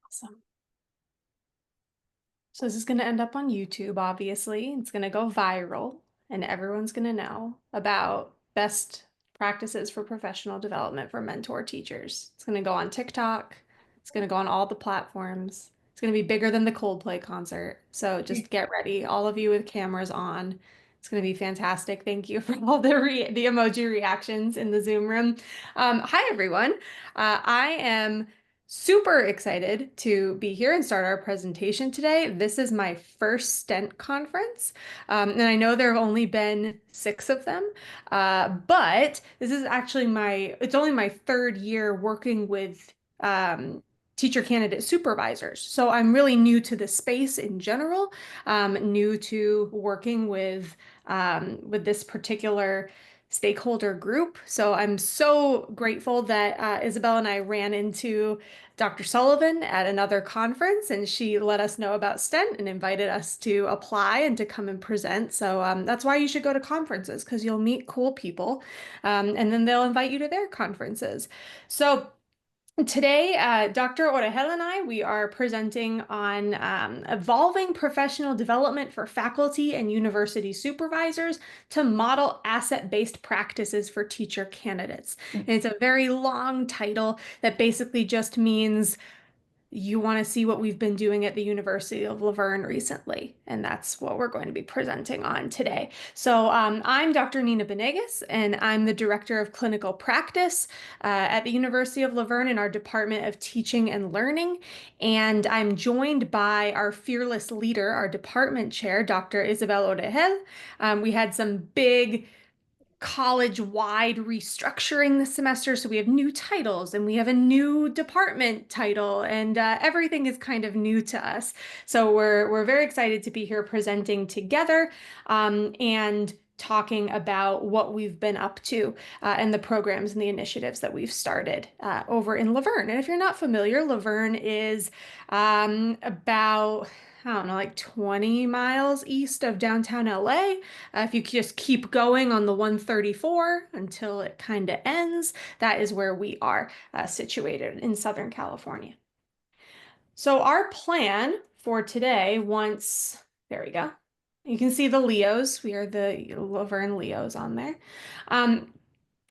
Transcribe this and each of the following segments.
Awesome. So this is going to end up on YouTube, obviously. It's going to go viral, and everyone's going to know about best practices for professional development for mentor teachers. It's going to go on TikTok. It's going to go on all the platforms. It's going to be bigger than the Coldplay concert. So just get ready, all of you with cameras on. It's going to be fantastic. Thank you for all the emoji reactions in the Zoom room. Hi, everyone. I am super excited to be here and start our presentation today. This is my first STENT conference, and I know there have only been 6 of them, but this is actually it's only my 3rd year working with teacher candidate supervisors. So I'm really new to the space in general, new to working with this particular stakeholder group. So I'm so grateful that Isabel and I ran into Dr. Sullivan at another conference, and she let us know about STENT and invited us to apply and to come and present. So that's why you should go to conferences, because you'll meet cool people, and then they'll invite you to their conferences. So today, Dr. Orejel and we are presenting on evolving professional development for faculty and university supervisors to model asset-based practices for teacher candidates. And it's a very long title that basically just means you want to see what we've been doing at the University of Laverne recently, and that's what we're going to be presenting on today. So I'm Dr. Nina Benegas, and I'm the Director of Clinical Practice at the University of Laverne in our Department of Teaching and Learning, and I'm joined by our fearless leader, our department chair, Dr. Isabel Orejel. We had some big college-wide restructuring this semester, so we have new titles and we have a new department title, and everything is kind of new to us. So we're very excited to be here presenting together and talking about what we've been up to and the programs and the initiatives that we've started over in Laverne. And if you're not familiar, Laverne is about, I don't know, like 20 miles east of downtown LA. If you just keep going on the 134 until it kind of ends, that is where we are situated in Southern California. So our plan for today, there we go. You can see the Leos. We are the Laverne Leos on there.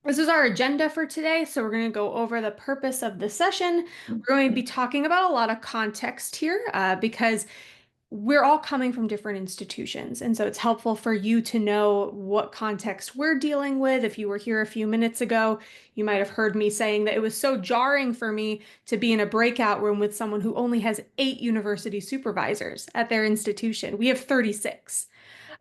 This is our agenda for today. So we're going to go over the purpose of the session. We're going to be talking about a lot of context here because we're all coming from different institutions. And so it's helpful for you to know what context we're dealing with. If you were here a few minutes ago, you might have heard me saying that it was so jarring for me to be in a breakout room with someone who only has 8 university supervisors at their institution. We have 36.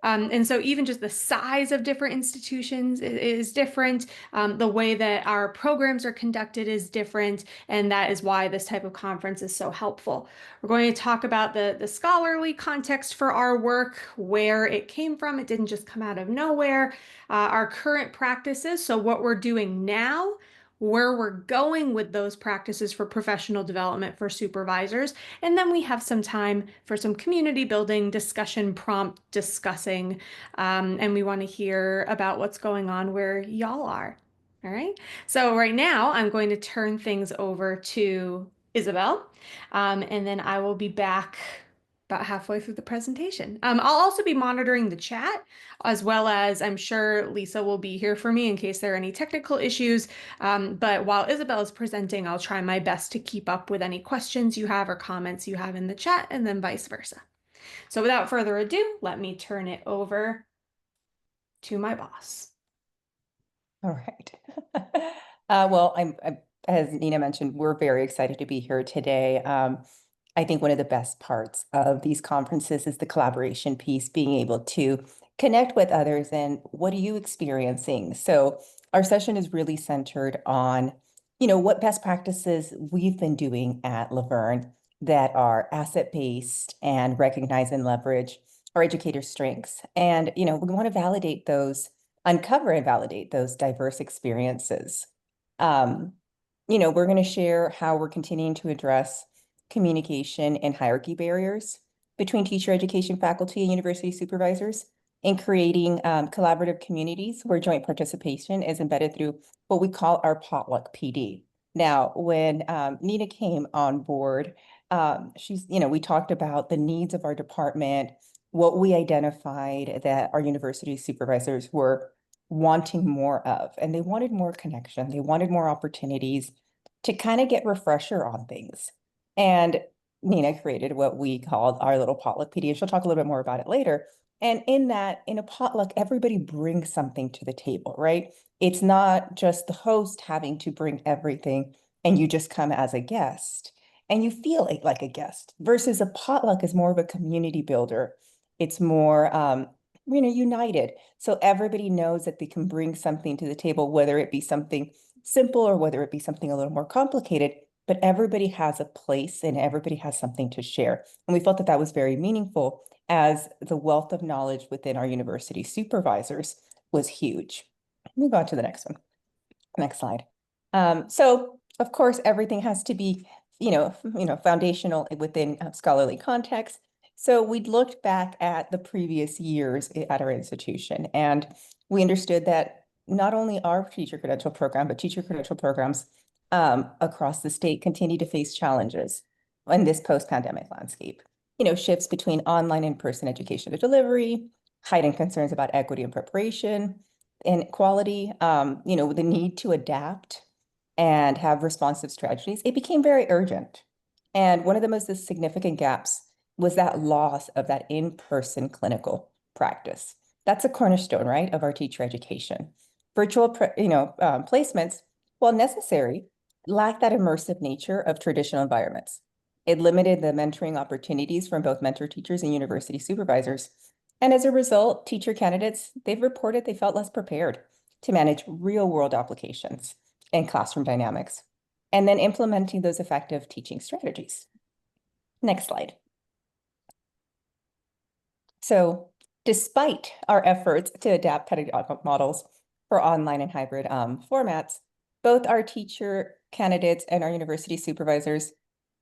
And so even just the size of different institutions is different. The way that our programs are conducted is different. And that is why this type of conference is so helpful. We're going to talk about the scholarly context for our work, where it came from. It didn't just come out of nowhere. Our current practices, so what we're doing now, where we're going with those practices for professional development for supervisors. And then we have some time for some community building, discussion, prompt discussing, and we want to hear about what's going on where y'all are. All right. So right now I'm going to turn things over to Isabel, and then I will be back about halfway through the presentation. I'll also be monitoring the chat, as well as I'm sure Lisa will be here for me in case there are any technical issues. But while Isabel is presenting, I'll try my best to keep up with any questions you have or comments you have in the chat, and then vice versa. So without further ado, let me turn it over to my boss. All right. As Nina mentioned, we're very excited to be here today. I think one of the best parts of these conferences is the collaboration piece, being able to connect with others and what are you experiencing? So our session is really centered on, what best practices we've been doing at Laverne that are asset-based and recognize and leverage our educators' strengths. And, we want to validate those, uncover and validate those diverse experiences. We're going to share how we're continuing to address communication and hierarchy barriers between teacher education faculty and university supervisors, and creating collaborative communities where joint participation is embedded through what we call our potluck PD. Now, when Nina came on board, We talked about the needs of our department, what we identified that our university supervisors were wanting more of, and they wanted more connection. They wanted more opportunities to kind of get refresher on things. And Nina created what we called our little potluck PD, and she'll talk a little bit more about it later. And in a potluck, everybody brings something to the table, right? It's not just the host having to bring everything and you just come as a guest and you feel like a guest versus a potluck is more of a community builder. It's more, united. So everybody knows that they can bring something to the table, whether it be something simple or whether it be something a little more complicated, but everybody has a place and everybody has something to share. And we felt that that was very meaningful as the wealth of knowledge within our university supervisors was huge. Move on to the next one. Next slide. So of course, everything has to be, foundational within scholarly context. So we looked back at the previous years at our institution, and we understood that not only our teacher credential program, but teacher credential programs across the state continue to face challenges in this post-pandemic landscape. Shifts between online and in-person education to delivery, heightened concerns about equity and preparation, and quality, the need to adapt and have responsive strategies, it became very urgent. And one of the most significant gaps was that loss of that in-person clinical practice. That's a cornerstone, right, of our teacher education. Virtual, placements, while necessary, lack that immersive nature of traditional environments. It limited the mentoring opportunities from both mentor teachers and university supervisors. And as a result, teacher candidates, they've reported they felt less prepared to manage real world applications and classroom dynamics, and then implementing those effective teaching strategies. Next slide. So despite our efforts to adapt pedagogical models for online and hybrid formats, both our teacher candidates and our university supervisors,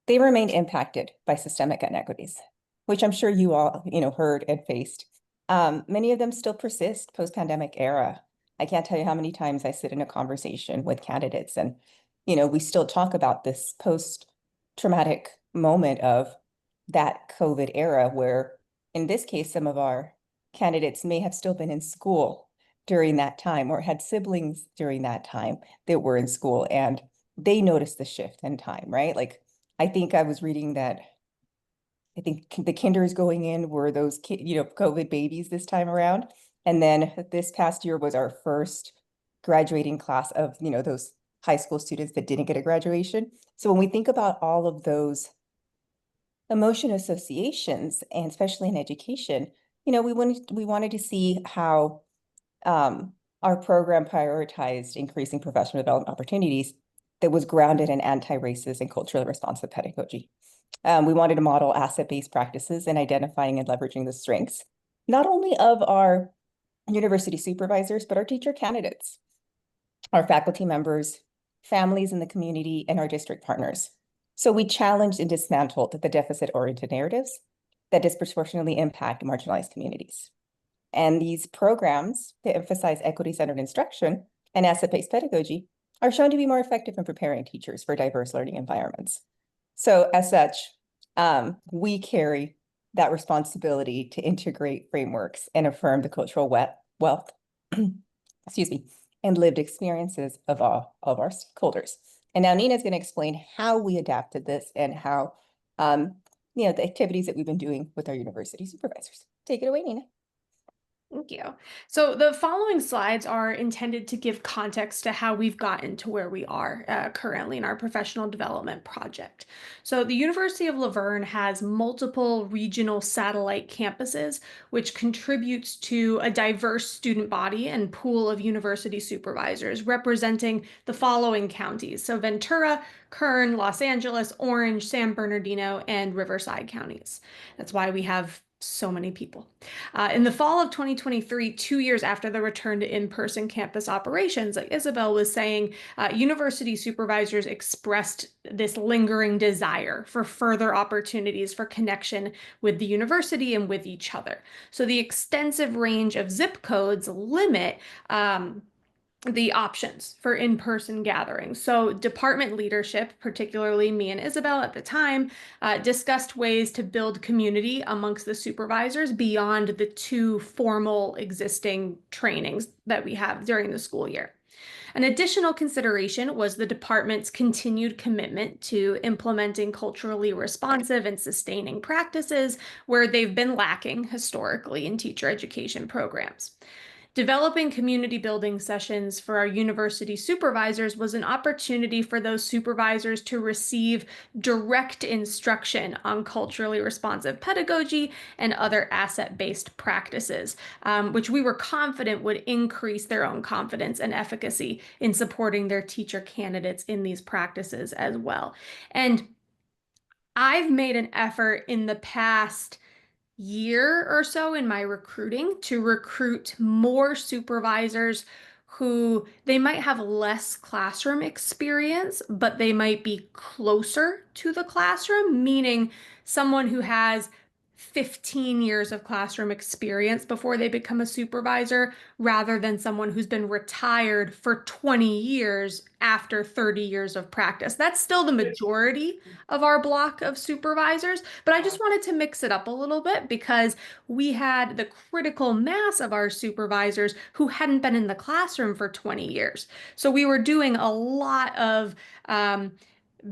they remained impacted by systemic inequities, which I'm sure you all, heard and faced. Many of them still persist post-pandemic era. I can't tell you how many times I sit in a conversation with candidates and, we still talk about this post-traumatic moment of that COVID era where, in this case, some of our candidates may have still been in school during that time or had siblings during that time that were in school, and they noticed the shift in time, right? Like, I think I was reading that I think the kinders going in were those COVID babies this time around. And then this past year was our first graduating class of, those high school students that didn't get a graduation. So when we think about all of those emotion associations, and especially in education, we wanted to see how our program prioritized increasing professional development opportunities that was grounded in anti-racist and culturally responsive pedagogy. We wanted to model asset-based practices in identifying and leveraging the strengths, not only of our university supervisors, but our teacher candidates, our faculty members, families in the community, and our district partners. So we challenged and dismantled the deficit-oriented narratives that disproportionately impact marginalized communities. And these programs that emphasize equity-centered instruction and asset-based pedagogy are shown to be more effective in preparing teachers for diverse learning environments. So as such, we carry that responsibility to integrate frameworks and affirm the cultural wealth, excuse me, and lived experiences of all of our stakeholders. And now Nina's going to explain how we adapted this and how, the activities that we've been doing with our university supervisors. Take it away, Nina. Thank you. So the following slides are intended to give context to how we've gotten to where we are currently in our professional development project. So the University of La Verne has multiple regional satellite campuses, which contributes to a diverse student body and pool of university supervisors representing the following counties. So Ventura, Kern, Los Angeles, Orange, San Bernardino, and Riverside counties. That's why we have so many people. In the fall of 2023, 2 years after the return to in-person campus operations, like Isabel was saying, university supervisors expressed this lingering desire for further opportunities for connection with the university and with each other. So the extensive range of zip codes limit the options for in-person gatherings. So department leadership, particularly me and Isabel at the time, discussed ways to build community amongst the supervisors beyond the two formal existing trainings that we have during the school year. An additional consideration was the department's continued commitment to implementing culturally responsive and sustaining practices where they've been lacking historically in teacher education programs. Developing community building sessions for our university supervisors was an opportunity for those supervisors to receive direct instruction on culturally responsive pedagogy and other asset-based practices, which we were confident would increase their own confidence and efficacy in supporting their teacher candidates in these practices as well. And I've made an effort in the past year or so in my recruiting to recruit more supervisors who they might have less classroom experience, but they might be closer to the classroom, meaning someone who has 15 years of classroom experience before they become a supervisor, rather than someone who's been retired for 20 years after 30 years of practice. That's still the majority of our block of supervisors, but I just wanted to mix it up a little bit because we had the critical mass of our supervisors who hadn't been in the classroom for 20 years. So we were doing a lot of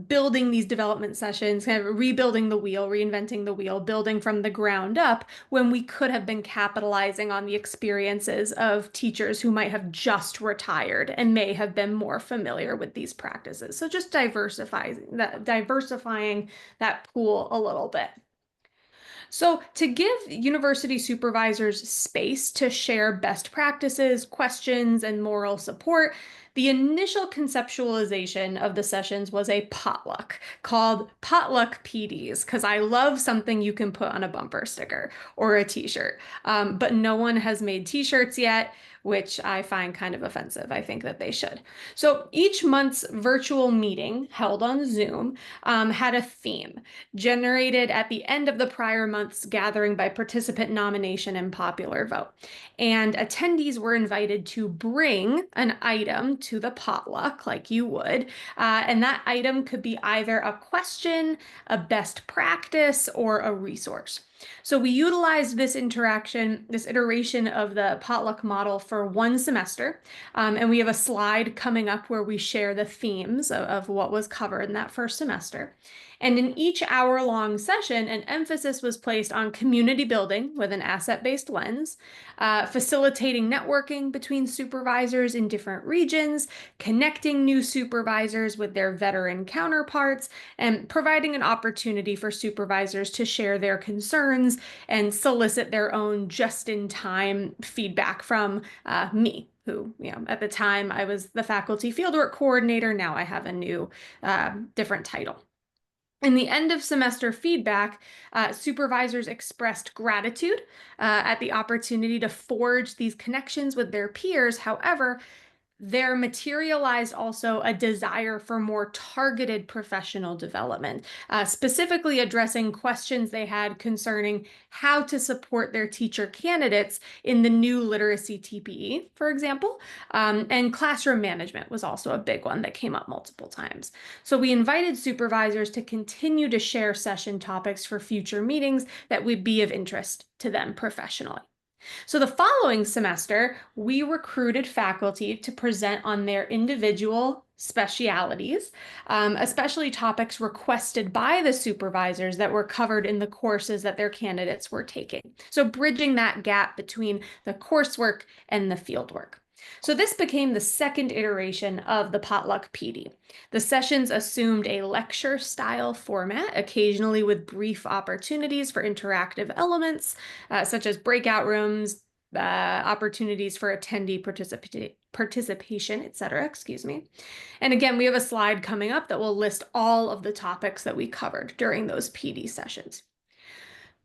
building these development sessions, kind of rebuilding the wheel, reinventing the wheel, building from the ground up when we could have been capitalizing on the experiences of teachers who might have just retired and may have been more familiar with these practices. So just diversifying that pool a little bit. So, to give university supervisors space to share best practices, questions, and moral support, the initial conceptualization of the sessions was a potluck called Potluck PDs, because I love something you can put on a bumper sticker or a t-shirt. But no one has made t-shirts yet, which I find kind of offensive. I think that they should. So each month's virtual meeting held on Zoom had a theme generated at the end of the prior month's gathering by participant nomination and popular vote. And attendees were invited to bring an item to the potluck, like you would, and that item could be either a question, a best practice, or a resource. So we utilized this interaction, this iteration of the potluck model for one semester. And we have a slide coming up where we share the themes of what was covered in that first semester. And in each hour-long session, an emphasis was placed on community building with an asset-based lens, facilitating networking between supervisors in different regions, connecting new supervisors with their veteran counterparts, and providing an opportunity for supervisors to share their concerns and solicit their own just-in-time feedback from me, who, at the time I was the faculty fieldwork coordinator. Now I have a new, different title. In the end of semester feedback, supervisors expressed gratitude at the opportunity to forge these connections with their peers. However, there materialized also a desire for more targeted professional development, specifically addressing questions they had concerning how to support their teacher candidates in the new literacy TPE, for example. And classroom management was also a big one that came up multiple times. So we invited supervisors to continue to share session topics for future meetings that would be of interest to them professionally. So the following semester, we recruited faculty to present on their individual specialities, especially topics requested by the supervisors that were covered in the courses that their candidates were taking. So bridging that gap between the coursework and the fieldwork. So this became the second iteration of the Potluck PD. The sessions assumed a lecture-style format, occasionally with brief opportunities for interactive elements, such as breakout rooms, opportunities for attendee participation, etc. Excuse me. And again, we have a slide coming up that will list all of the topics that we covered during those PD sessions.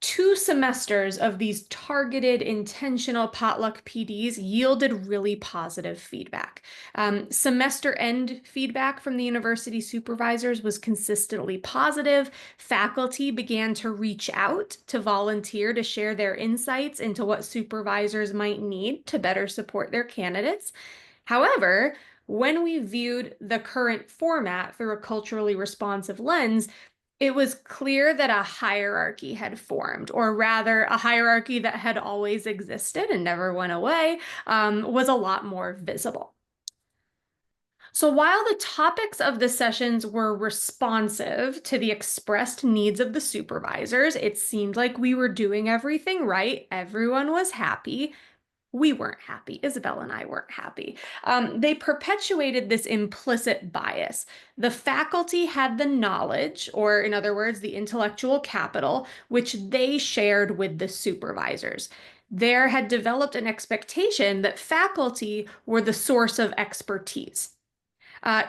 2 semesters of these targeted, intentional potluck PDs yielded really positive feedback. Semester end feedback from the university supervisors was consistently positive. Faculty began to reach out to volunteer to share their insights into what supervisors might need to better support their candidates. However, when we viewed the current format through a culturally responsive lens, it was clear that a hierarchy had formed, or rather, a hierarchy that had always existed and never went away, was a lot more visible. So while the topics of the sessions were responsive to the expressed needs of the supervisors, it seemed like we were doing everything right. Everyone was happy. We weren't happy. Isabel and I weren't happy. They perpetuated this implicit bias. The faculty had the knowledge, or in other words, the intellectual capital, which they shared with the supervisors. There had developed an expectation that faculty were the source of expertise.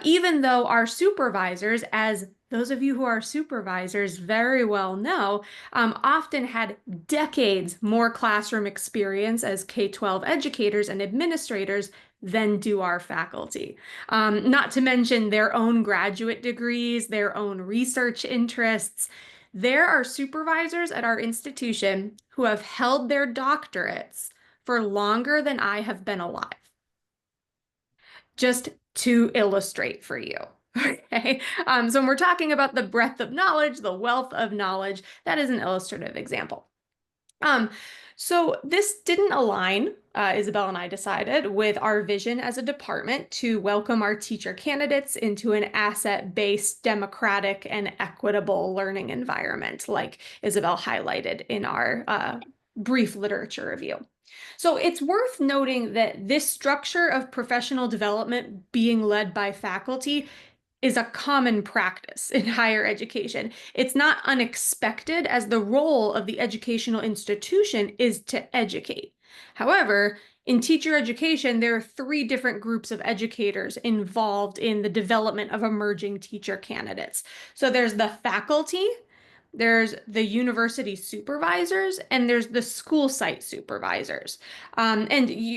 Even though our supervisors, as those of you who are supervisors very well know, often had decades more classroom experience as K-12 educators and administrators than do our faculty. Not to mention their own graduate degrees, their own research interests. There are supervisors at our institution who have held their doctorates for longer than I have been alive, just to illustrate for you. Okay. So when we're talking about the breadth of knowledge, the wealth of knowledge, that is an illustrative example. Um, so this didn't align, Isabel and I decided, with our vision as a department to welcome our teacher candidates into an asset-based, democratic, and equitable learning environment, like Isabel highlighted in our brief literature review. So it's worth noting that this structure of professional development being led by faculty is a common practice in higher education. It's not unexpected, as the role of the educational institution is to educate. However, in teacher education, there are three different groups of educators involved in the development of emerging teacher candidates. So there's the faculty, there's the university supervisors, and there's the school site supervisors. And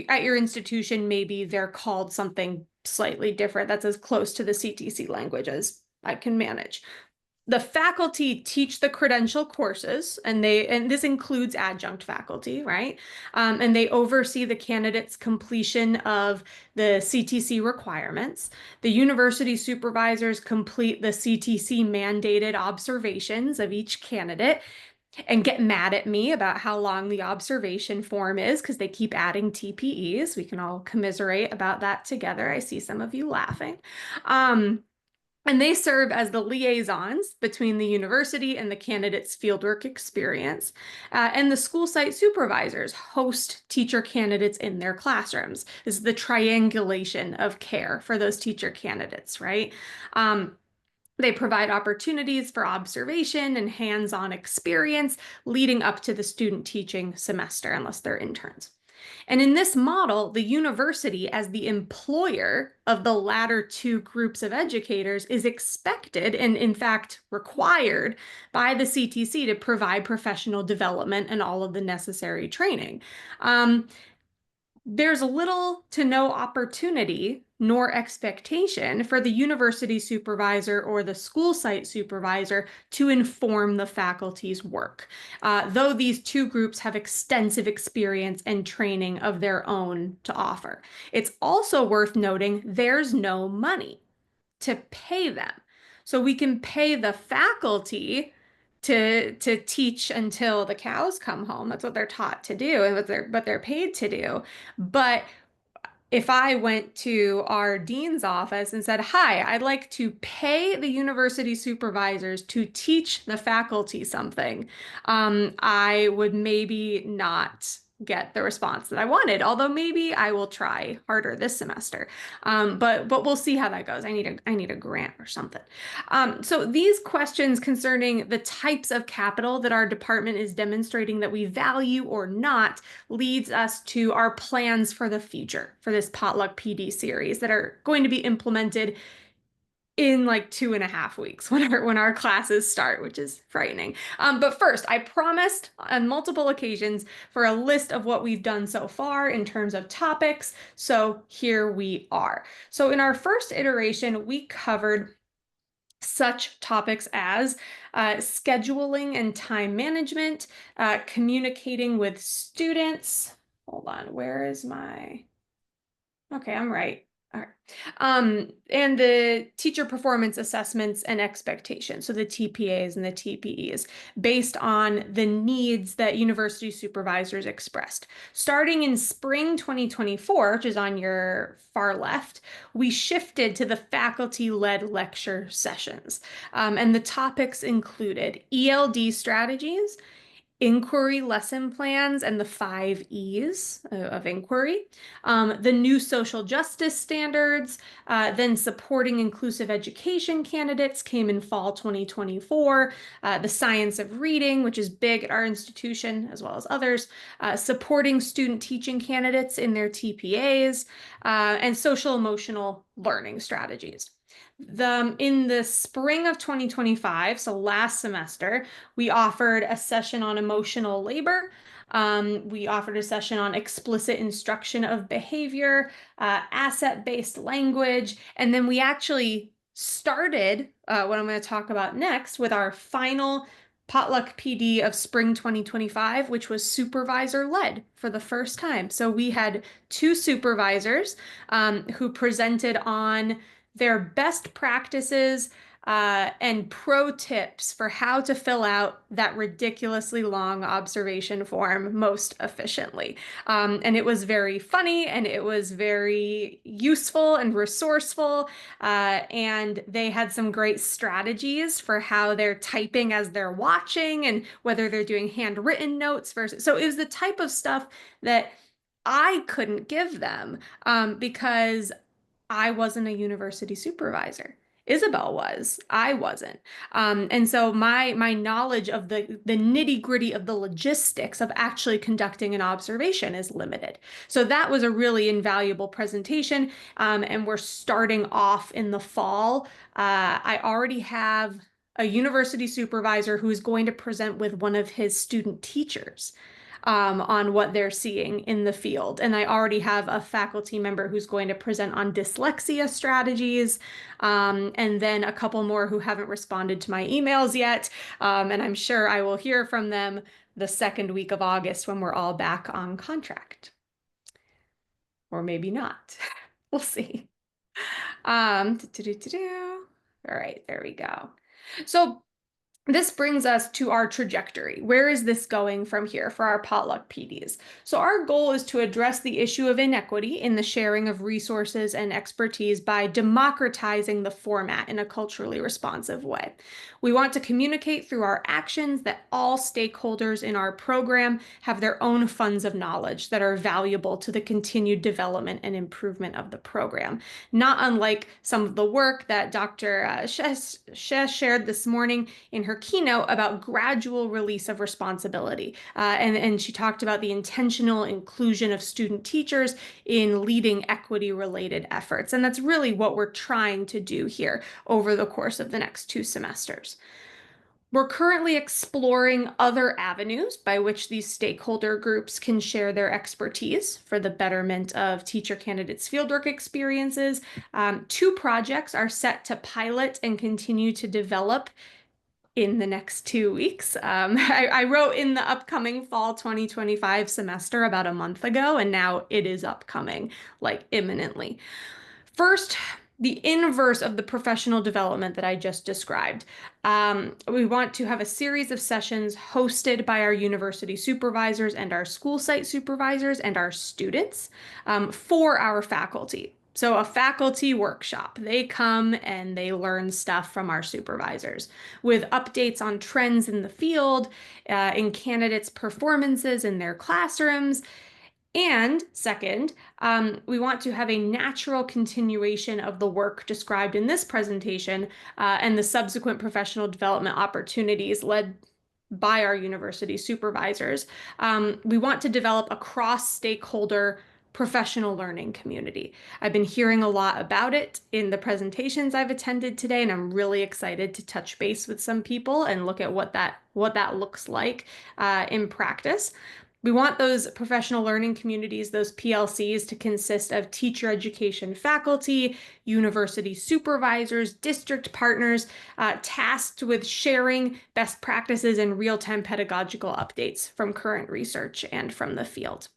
at your institution, maybe they're called something slightly different that's as close to the CTC language as I can manage. The faculty teach the credential courses, and this includes adjunct faculty, right? And they oversee the candidate's completion of the CTC requirements. The university supervisors complete the CTC mandated observations of each candidate and get mad at me about how long the observation form is because they keep adding TPEs. We can all commiserate about that together. I see some of you laughing. And they serve as the liaisons between the university and the candidate's fieldwork experience. And the school site supervisors host teacher candidates in their classrooms. This is the triangulation of care for those teacher candidates, right? They provide opportunities for observation and hands-on experience leading up to the student teaching semester, unless they're interns. And in this model, the university, as the employer of the latter two groups of educators, is expected and, in fact, required by the CTC to provide professional development and all of the necessary training. There's little to no opportunity nor expectation for the university supervisor or the school site supervisor to inform the faculty's work, though these two groups have extensive experience and training of their own to offer. It's also worth noting there's no money to pay them. So we can pay the faculty to teach until the cows come home. That's what they're taught to do and what they're paid to do. But if I went to our dean's office and said, "Hi, I'd like to pay the university supervisors to teach the faculty something," I would maybe not get the response that I wanted, although maybe I will try harder this semester. But we'll see how that goes. I need a grant or something. So these questions concerning the types of capital that our department is demonstrating that we value or not leads us to our plans for the future for this potluck PD series that are going to be implemented in like 2.5 weeks when our classes start, which is frightening. But first, I promised on multiple occasions for a list of what we've done so far in terms of topics. So here we are. So in our first iteration, we covered such topics as scheduling and time management, communicating with students. Hold on, where is my... Okay, I'm right. And the teacher performance assessments and expectations, so the TPAs and the TPEs, based on the needs that university supervisors expressed. Starting in spring 2024, which is on your far left, we shifted to the faculty-led lecture sessions. And the topics included ELD strategies, inquiry lesson plans and the 5 E's of inquiry, the new social justice standards, then supporting inclusive education candidates came in fall 2024, the science of reading, which is big at our institution as well as others, supporting student teaching candidates in their TPAs, and social emotional learning strategies. In the spring of 2025, so last semester, we offered a session on emotional labor. We offered a session on explicit instruction of behavior, asset-based language, and then we actually started what I'm going to talk about next with our final potluck PD of spring 2025, which was supervisor led for the first time. So we had two supervisors who presented on their best practices and pro tips for how to fill out that ridiculously long observation form most efficiently. And it was very funny and it was very useful and resourceful. And they had some great strategies for how they're typing as they're watching and whether they're doing handwritten notes versus. So it was the type of stuff that I couldn't give them because I wasn't a university supervisor. Isabel was. I wasn't. And so my knowledge of the nitty-gritty of the logistics of actually conducting an observation is limited. So that was a really invaluable presentation. And we're starting off in the fall. I already have a university supervisor who is going to present with one of his student teachers on what they're seeing in the field. And I already have a faculty member who's going to present on dyslexia strategies, and then a couple more who haven't responded to my emails yet. And I'm sure I will hear from them the second week of August when we're all back on contract. Or maybe not. We'll see. All right, there we go. So this brings us to our trajectory. Where is this going from here for our potluck PDs? So our goal is to address the issue of inequity in the sharing of resources and expertise by democratizing the format in a culturally responsive way. We want to communicate through our actions that all stakeholders in our program have their own funds of knowledge that are valuable to the continued development and improvement of the program. Not unlike some of the work that Dr. Shesh shared this morning in her keynote about gradual release of responsibility. And she talked about the intentional inclusion of student teachers in leading equity-related efforts. And that's really what we're trying to do here over the course of the next 2 semesters. We're currently exploring other avenues by which these stakeholder groups can share their expertise for the betterment of teacher candidates' fieldwork experiences. 2 projects are set to pilot and continue to develop in the next 2 weeks. I wrote in the upcoming fall 2025 semester about a month ago, and now it is upcoming, like imminently. First, the inverse of the professional development that I just described. We want to have a series of sessions hosted by our university supervisors and our school site supervisors and our students for our faculty. So a faculty workshop. They come and they learn stuff from our supervisors with updates on trends in the field, in candidates' performances in their classrooms. And second, we want to have a natural continuation of the work described in this presentation and the subsequent professional development opportunities led by our university supervisors. We want to develop a cross-stakeholder professional learning community. I've been hearing a lot about it in the presentations I've attended today, and I'm really excited to touch base with some people and look at what that looks like in practice. We want those professional learning communities, those PLCs, to consist of teacher education faculty, university supervisors, district partners, tasked with sharing best practices and real-time pedagogical updates from current research and from the field.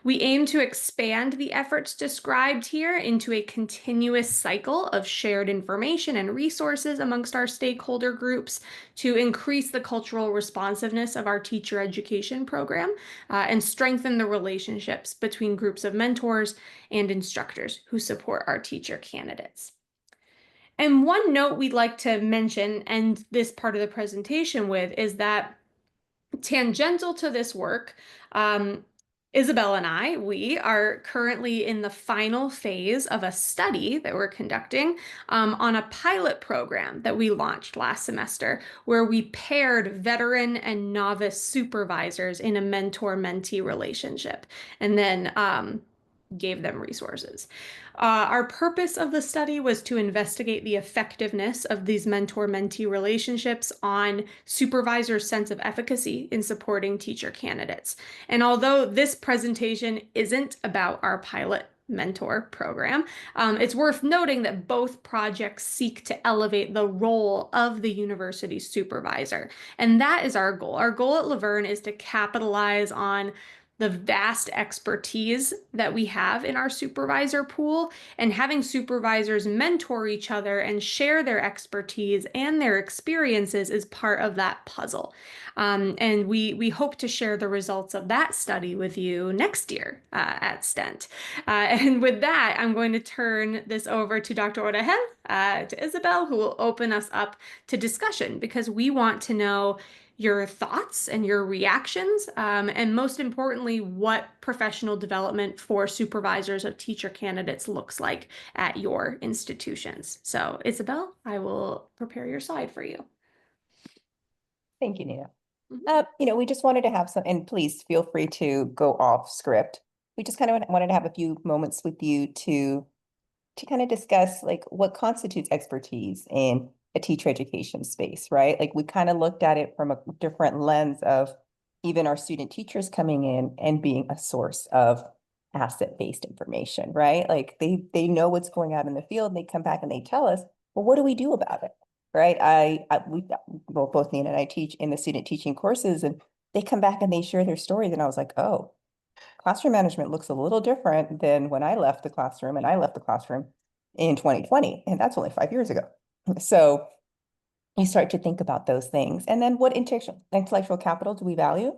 We aim to expand the efforts described here into a continuous cycle of shared information and resources amongst our stakeholder groups to increase the cultural responsiveness of our teacher education program and strengthen the relationships between groups of mentors and instructors who support our teacher candidates. And one note we'd like to mention, and this part of the presentation with, is that tangential to this work, Isabel and we are currently in the final phase of a study that we're conducting on a pilot program that we launched last semester, where we paired veteran and novice supervisors in a mentor-mentee relationship, and then gave them resources. Our purpose of the study was to investigate the effectiveness of these mentor-mentee relationships on supervisors' sense of efficacy in supporting teacher candidates. And although this presentation isn't about our pilot mentor program, it's worth noting that both projects seek to elevate the role of the university supervisor. And that is our goal. Our goal at Laverne is to capitalize on the vast expertise that we have in our supervisor pool, and having supervisors mentor each other and share their expertise and their experiences is part of that puzzle. And we hope to share the results of that study with you next year at STENT. And with that, I'm going to turn this over to Dr. Orejel, to Isabel, who will open us up to discussion, because we want to know your thoughts and your reactions, and most importantly, what professional development for supervisors of teacher candidates looks like at your institutions. So, Isabel, I will prepare your slide for you. Thank you, Nina. Mhm. We just wanted to have some, and please feel free to go off script. We just kind of wanted to have a few moments with you to kind of discuss like what constitutes expertise in a teacher education space, right? Like we kind of looked at it from a different lens of even our student teachers coming in and being a source of asset-based information, right? Like they know what's going on in the field, and they come back and they tell us, well, what do we do about it? Right? Well, both Nina and I teach in the student teaching courses, and they come back and they share their stories. And I was like, oh, classroom management looks a little different than when I left the classroom, and I left the classroom in 2020, and that's only 5 years ago. So you start to think about those things. And then what intellectual capital do we value?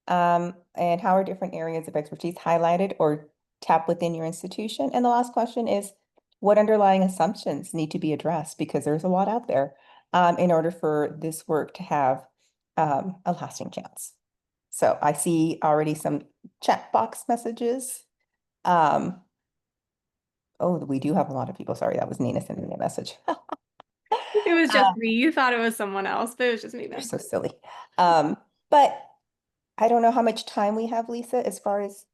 And how are different areas of expertise highlighted or tapped within your institution? And the last question is, what underlying assumptions need to be addressed? Because there's a lot out there in order for this work to have a lasting chance. So I see already some chat box messages. Oh, we do have a lot of people. Sorry, that was Nina sending me a message. It was just me. You thought it was someone else, but it was just me You're then. so silly. But I don't know how much time we have, Lisa, as far as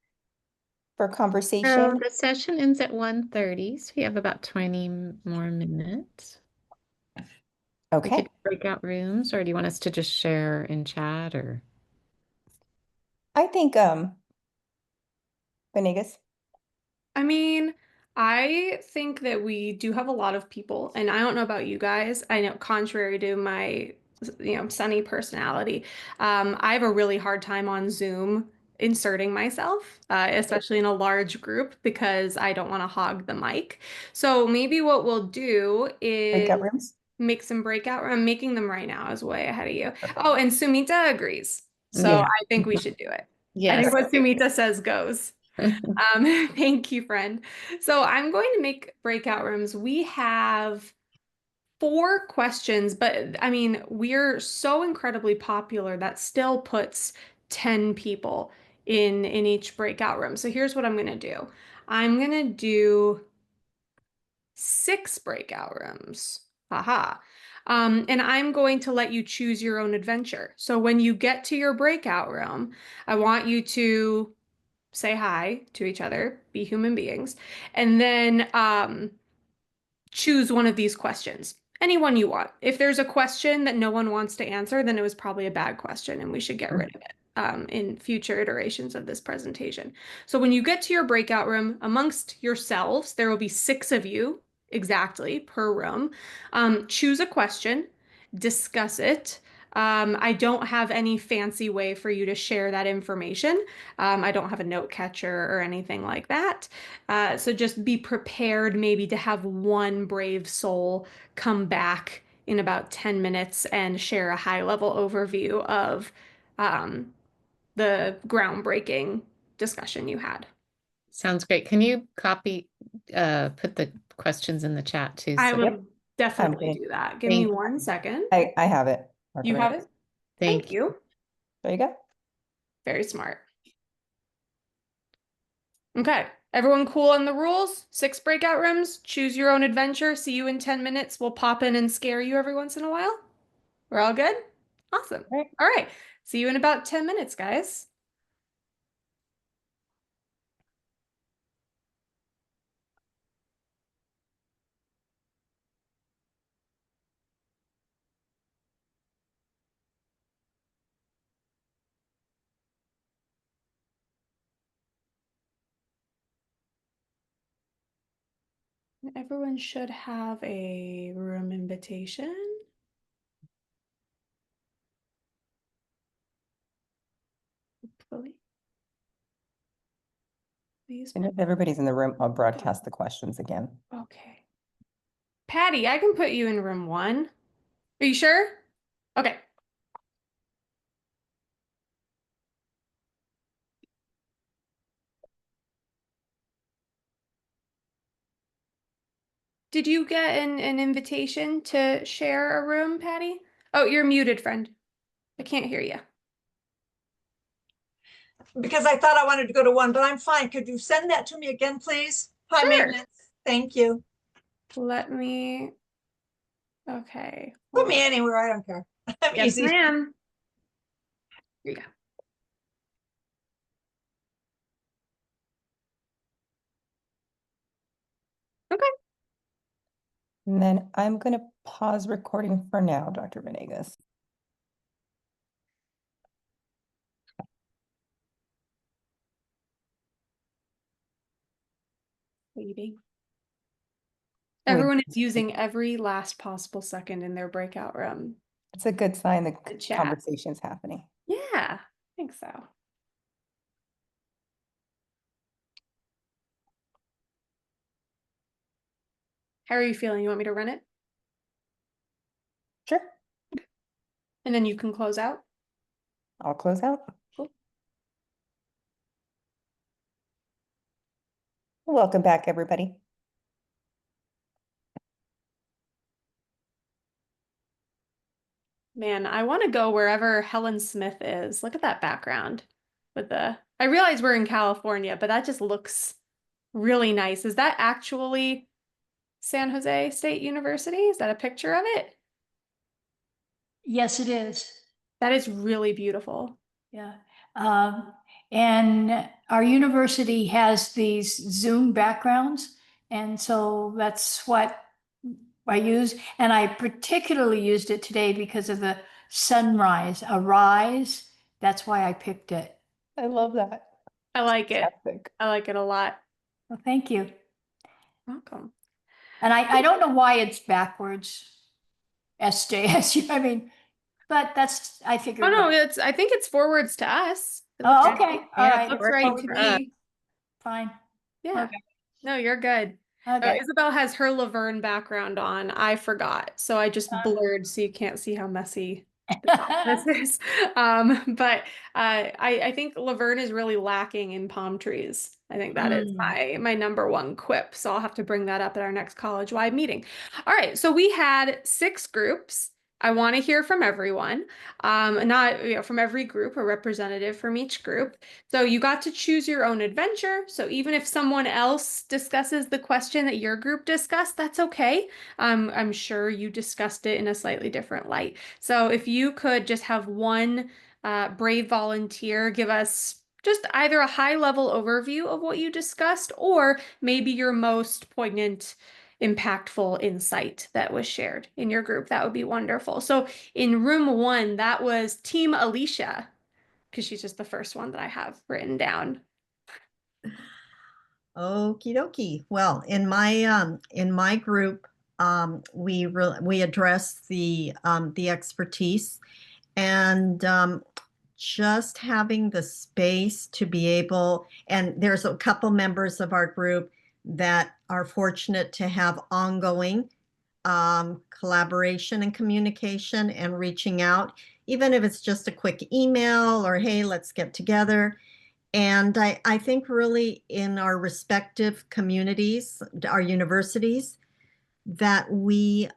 for So conversation. the session ends at 1:30, so we have about 20 more minutes. We Okay. could break out rooms, or do you want us to just share in chat or? I think Benegas. I mean, I think that we do have a lot of people, and I don't know about you guys. I know, contrary to my, sunny personality, I have a really hard time on Zoom inserting myself, especially in a large group, because I don't want to hog the mic. So maybe what we'll do Breakout is rooms. make some breakout. I'm making them right now. I was way ahead of you. Perfect. Oh, and Sumita agrees. So Yeah. I think we should do it. I think Yes. what Sumita says goes. Thank you, friend. So I'm going to make breakout rooms. We have 4 questions, but I mean, we're so incredibly popular that still puts 10 people in each breakout room. So here's what I'm going to do. I'm going to do 6 breakout rooms. Haha. And I'm going to let you choose your own adventure. So when you get to your breakout room, I want you to say hi to each other, be human beings, and then choose one of these questions. Anyone you want. If there's a question that no one wants to answer, then it was probably a bad question and we should get rid of it in future iterations of this presentation. So when you get to your breakout room, amongst yourselves, there will be 6 of you exactly per room. Choose a question, discuss it, I don't have any fancy way for you to share that information. I don't have a note catcher or anything like that. So just be prepared maybe to have one brave soul come back in about 10 minutes and share a high level overview of um, the groundbreaking discussion you had. Sounds great. Can you put the questions in the chat too? I So will Yep. definitely do that. Give me thank, 1 second. I have it. You have it? Thank thank you. you. There you go. Very smart. Okay. Everyone cool on the rules? 6 breakout rooms, choose your own adventure. See you in 10 minutes. We'll pop in and scare you every once in a while. We're all good? Awesome. All right. All right. See you in about 10 minutes, guys. Everyone should have a room invitation. Hopefully. Please. And if everybody's in the room, I'll broadcast the questions again. Okay. Patty, I can put you in room 1. Are you sure? Okay. Did you get an invitation to share a room, Patty? Oh, you're muted, friend. I can't hear you. Because I thought I wanted to go to one, but I'm fine. Could you send that to me again, please? High Sure. maintenance. Thank you. Let me. Okay. Put me anywhere. I don't care. I'm Yes, easy. ma'am. Here you go. Okay. And then I'm going to pause recording for now, Dr. Benegas. Waiting. Wait. Everyone is using every last possible second in their breakout room. It's a good sign the The chat. conversation's happening. Yeah, I think so. How are you feeling? You want me to run it? Sure. And then you can close out? I'll close out. Cool. Welcome back, everybody. Man, I want to go wherever Helen Smith is. Look at that background with the. I realize we're in California, but that just looks really nice. Is that actually San Jose State University? Is that a picture of it? Yes, it is. That is really beautiful. Yeah. And our university has these Zoom backgrounds. And so that's what I use. And I particularly used it today because of the sunrise, a rise. That's why I picked it. I love that. I like it. Fantastic. I like it a lot. Well, thank you. Welcome. And I don't know why it's backwards. SJSU. I mean, but that's, I figured. Oh no, I think it's forwards to us. It Oh, looks okay. right. All Yeah, right. it looks Works right to for us. me. Fine. Yeah. Okay. No, you're good. Okay. Isabel has her Laverne background on. I forgot, so I just blurred so you can't see how messy this is. But I think Laverne is really lacking in palm trees. I think that is my number one quip. So I'll have to bring that up at our next college-wide meeting. All right, so we had 6 groups. I want to hear from everyone, not from every group, a representative from each group. So you got to choose your own adventure. So even if someone else discusses the question that your group discussed, that's okay. I'm sure you discussed it in a slightly different light. So if you could just have one brave volunteer give us just either a high level overview of what you discussed or maybe your most poignant impactful insight that was shared in your group, that would be wonderful. So in room 1, that was Team Alicia, because she's just the first one that I have written down. Okie dokie. Well, in my group, we address the expertise And just having the space to be able, and there's a couple members of our group that are fortunate to have ongoing collaboration and communication and reaching out, even if it's just a quick email or, hey, let's get together. And I think really in our respective communities, our universities, that we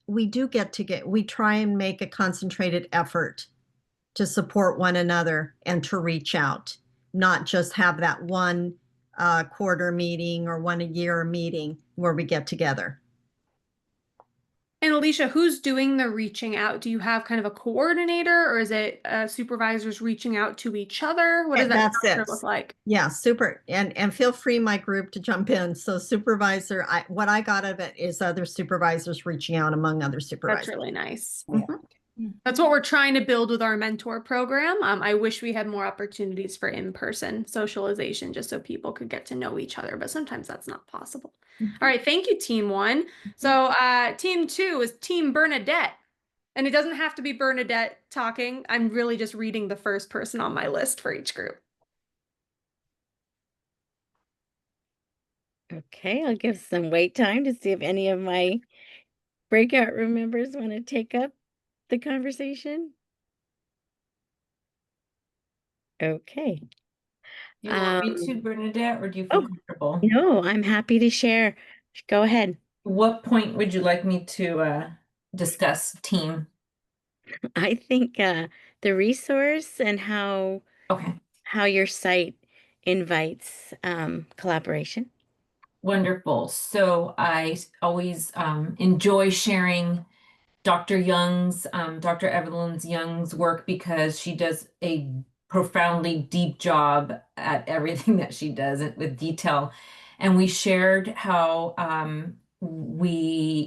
we try and make a concentrated effort to support one another and to reach out, not just have that one quarter meeting or one a year meeting where we get together. And Alicia, who's doing the reaching out? Do you have kind of a coordinator, or is it supervisors reaching out to each other? What does that That's structure it. look like? Yeah, super. And feel free, my group, to jump in. So supervisor, what I got of it is other supervisors reaching out among other That's supervisors. really nice. Mhm. That's what we're trying to build with our mentor program. I wish we had more opportunities for in-person socialization just so people could get to know each other, but sometimes that's not possible. Mhm. All right, thank you, team one. So team two is Team Bernadette. And it doesn't have to be Bernadette talking. I'm really just reading the first person on my list for each group. Okay, I'll give some wait time to see if any of my breakout room members want to take up the conversation. Okay. Do you want me to, Bernadette, or do you feel comfortable? No, I'm happy to share. Go ahead. What point would you like me to discuss team? I think the resource and how Okay, your site invites collaboration. wonderful. So I always enjoy sharing Dr. Dr. Evelyn Young's work because she does a profoundly deep job at everything that she does with detail. And we shared how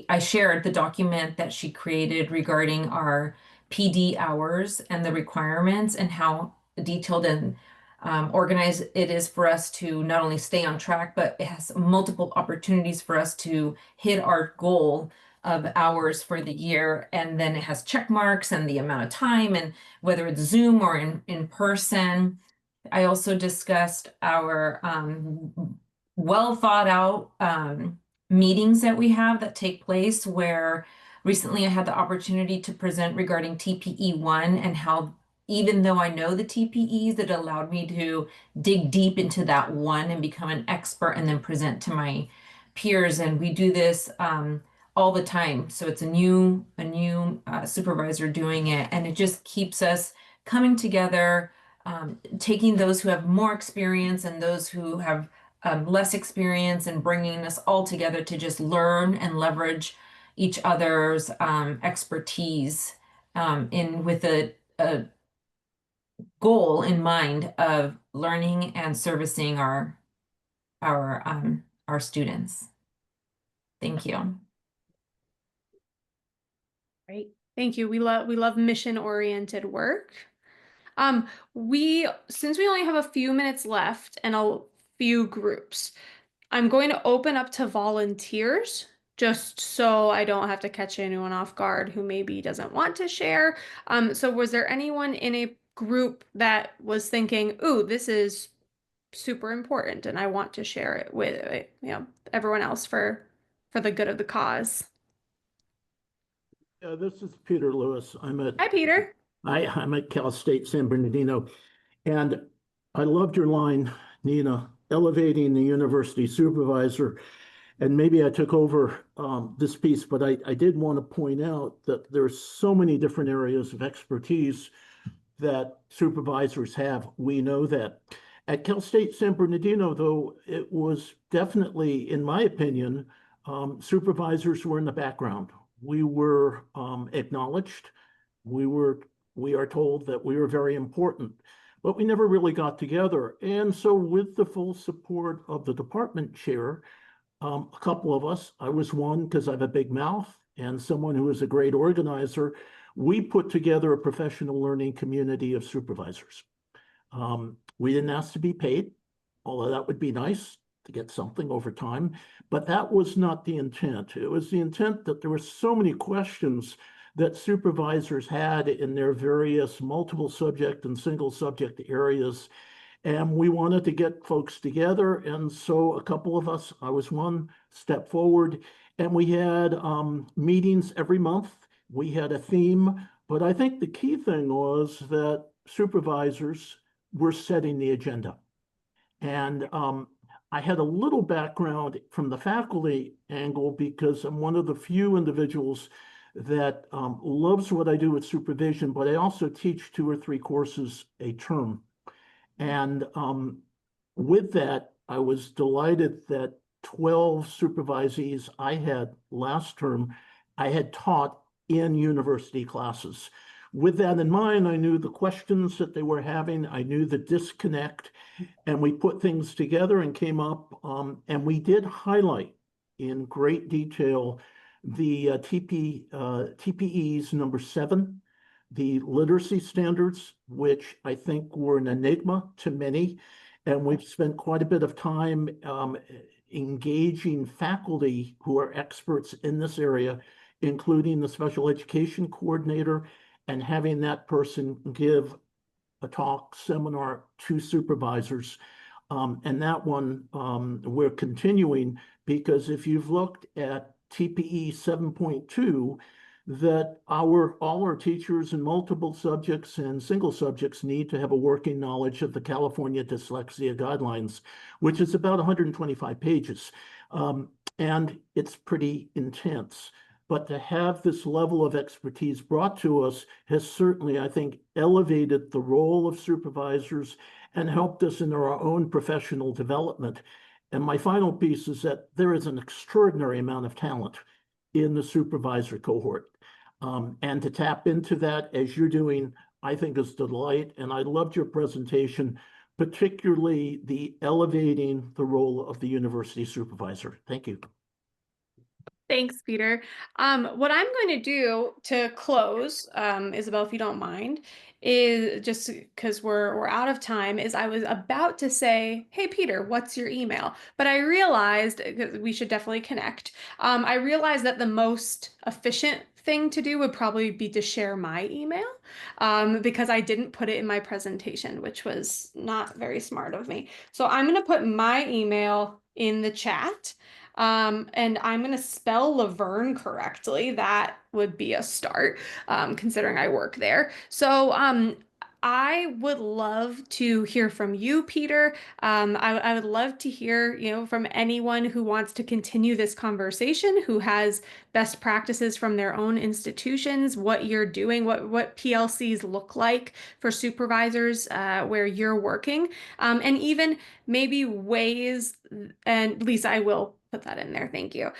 I shared the document that she created regarding our PD hours and the requirements and how detailed and organized it is for us to not only stay on track, but it has multiple opportunities for us to hit our goal of hours for the year. And then it has check marks and the amount of time and whether it's Zoom or in person. I also discussed our well thought out meetings that we have that take place, where recently I had the opportunity to present regarding TPE1 and how even though I know the TPEs, it allowed me to dig deep into that one and become an expert and then present to my peers. And we do this all the time. So it's a new supervisor doing it, and it just keeps us coming together, taking those who have more experience and those who have less experience and bringing us all together to just learn and leverage each other's expertise with a goal in mind of learning and servicing our students. Thank you. Great. Thank you. We love mission-oriented work. Since we only have a few minutes left and a few groups, I'm going to open up to volunteers just so I don't have to catch anyone off guard who maybe doesn't want to share. So was there anyone in a group that was thinking, ooh, this is super important and I want to share it with everyone else for the good of the cause? This is Peter Lewis. Hi, Peter. I'm at Cal State San Bernardino, and I loved your line, Nina, elevating the university supervisor. And maybe I took over this piece, but I did want to point out that there's so many different areas of expertise that supervisors have. We know that. At Cal State San Bernardino, though, it was definitely, in my opinion, supervisors were in the background. We were acknowledged. We are told that we were very important, but we never really got together. And so with the full support of the department chair, a couple of us, I was one because I have a big mouth, and someone who is a great organizer, we put together a professional learning community of supervisors. We didn't ask to be paid, although that would be nice to get something over time, but that was not the intent. It was the intent that there were so many questions that supervisors had in their various multiple subject and single subject areas. And we wanted to get folks together. And so a couple of us, I was one, step forward, and we had meetings every month. We had a theme, but I think the key thing was that supervisors were setting the agenda. And I had a little background from the faculty angle because I'm one of the few individuals that loves what I do with supervision, but I also teach 2 or 3 courses a term. And with that, I was delighted that 12 supervisees I had last term, I had taught in university classes. With that in mind, I knew the questions that they were having, I knew the disconnect, and we put things together and came up, and we did highlight in great detail the TPEs number 7, the literacy standards, which I think were an enigma to many. And we've spent quite a bit of time engaging faculty who are experts in this area, including the special education coordinator, and having that person give a talk seminar to supervisors. And that one we're continuing, because if you've looked at TPE 7.2, that all our teachers in multiple subjects and single subjects need to have a working knowledge of the California Dyslexia Guidelines, which is about 125 pages. And it's pretty intense. But to have this level of expertise brought to us has certainly, I think, elevated the role of supervisors and helped us in our own professional development. And my final piece is that there is an extraordinary amount of talent in the supervisor cohort. And to tap into that as you're doing, I think is a delight. And I loved your presentation, particularly the elevating the role of the university supervisor. Thank you. Thanks, Peter. What I'm going to do to close, Isabel, if you don't mind, is just because we're out of time, is I was about to say, hey, Peter, what's your email? But I realized we should definitely connect. I realized that the most efficient thing to do would probably be to share my email because I didn't put it in my presentation, which was not very smart of me. So I'm going to put my email in the chat. And I'm going to spell Laverne correctly. That would be a start, considering I work there. So I would love to hear from you, Peter. I would love to hear, from anyone who wants to continue this conversation, who has best practices from their own institutions, what you're doing, what PLCs look like for supervisors where you're working, and even maybe ways, and Lisa, I will put that in there. Thank you.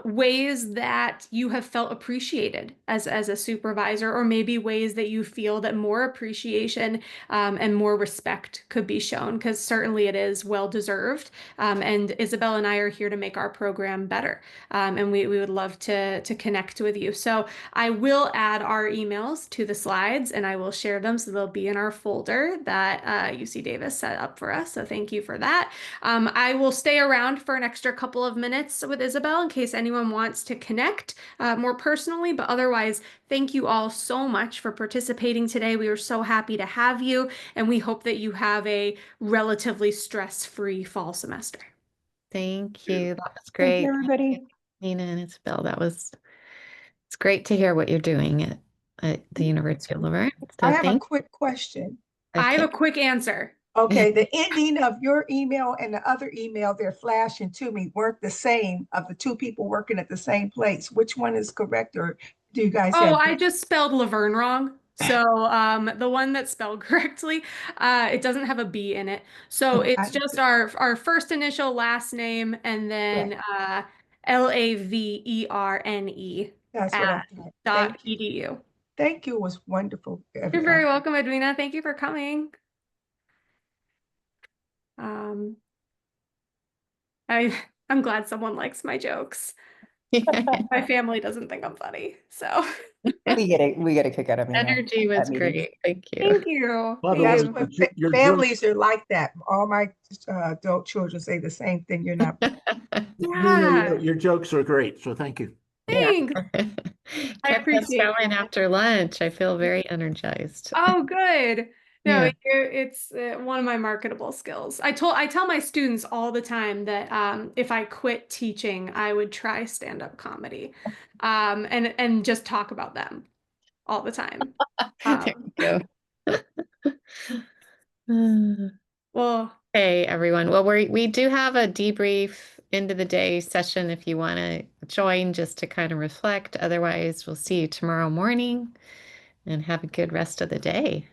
Ways that you have felt appreciated as a supervisor, or maybe ways that you feel that more appreciation and more respect could be shown, because certainly it is well deserved. And Isabel and I are here to make our program better. And we would love to connect with you. So I will add our emails to the slides and I will share them. So they'll be in our folder that UC Davis set up for us. So thank you for that. I will stay around for an extra couple of minutes with Isabel in case anyone wants to connect more personally, but otherwise, thank you all so much for participating today. We are so happy to have you, and we hope that you have a relatively stress-free fall semester. Thank you. That was Thank great. you, everybody. Nina and Isabel, it's great to hear what you're doing at the University of Laverne. So I have a quick question. I have a Okay. quick answer. Okay, the ending of your email and the other email they're flashing to me weren't the same of the 2 people working at the same place. Which one is correct, or do you guys Oh, have? I just spelled Laverne wrong. So the one that's spelled correctly, it doesn't have a B in it. So it's just our first initial last name and then LAVERNE That's what I thought. .edu. Thank you. It was wonderful. You're very welcome, Edwina. Thank you for coming. I'm glad someone likes my jokes. My family doesn't think I'm funny, so We get a kick out of me. Energy was great. Thank you. thank you. By the That's way, what your families are like that. All my adult children say the same thing. You're not. Yeah. your jokes are great, so thank you. Thanks. I Kept us appreciate going that. after lunch. I feel very energized. Oh, good. No, Yeah. it's one of my marketable skills. I tell my students all the time that if I quit teaching, I would try stand-up comedy, and just talk about them all the time. There you go. Well, Hey, everyone. Well, we do have a debrief end of the day session if you want to join just to kind of reflect. Otherwise, we'll see you tomorrow morning and have a good rest of the day.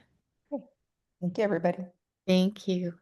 Thank you, everybody. Thank you.